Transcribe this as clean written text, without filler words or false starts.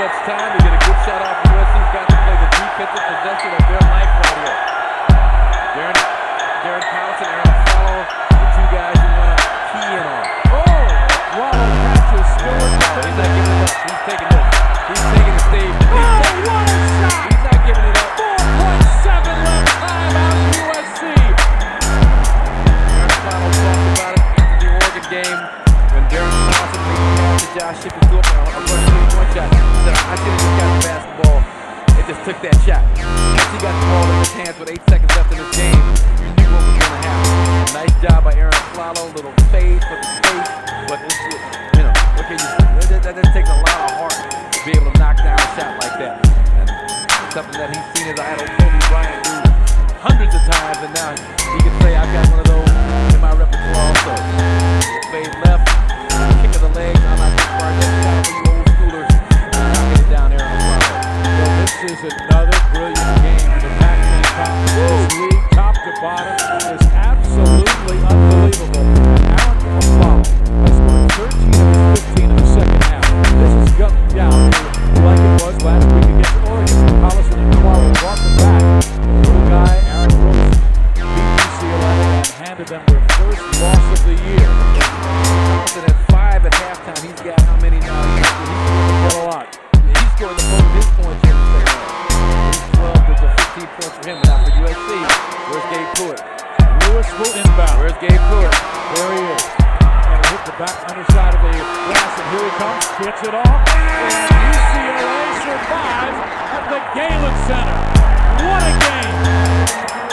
much time to get a good shot off. USC's got to play the defensive possession of their life right here. Darren Collison, Aaron Swallow, the two guys you want to key in on. Oh, Swallow catches still. He's not giving it up. He's taking this. He's taking the stage. Oh, what a shot! He's not giving it up. 4.7 left time out of USC. Aaron Swallow talked about it after the Oregon game when Darren Collison made the pass to Josh Shippers to a one shot. He said, I should have just got the basketball. It just took that shot. Once he got the ball in his hands with 8 seconds left in this game, you knew what was going to happen. Nice job by Aaron Swallow. Little fade for the space. But it's, you know, what can you do? That takes a lot of heart to be able to knock down a shot like that. And it's something that he's seen his idol Kobe Bryant do hundreds of times, and now he can say, I've got one of those in my repertoire also. Fade left, kick of the legs. I'm not too far. That's shot for you old schoolers. Knocking it down there on the front. Well, this is another brilliant game in the Pac-Man Conference. This league, top to bottom, is absolutely unbelievable. Aaron Swallow has scored 13 of 15 in the second half. This is going down like it was last week against Oregon. Collison and Swallow brought them back. Little guy, Aaron Brooks, beat UCLA and handed them their first loss of the year. Collison at 5 at halftime. He's got how many now? He's got a lot. He scored the most of his points here in the second half. 12 to 15 points for him. Now for USC, where's Gabe Pruitt? Lewis will inbound. Where's Gabe Pruitt? There he is. And hit the back underside of the glass, and here he comes. Gets it off. And UCLA survives at the Galen Center. What a game!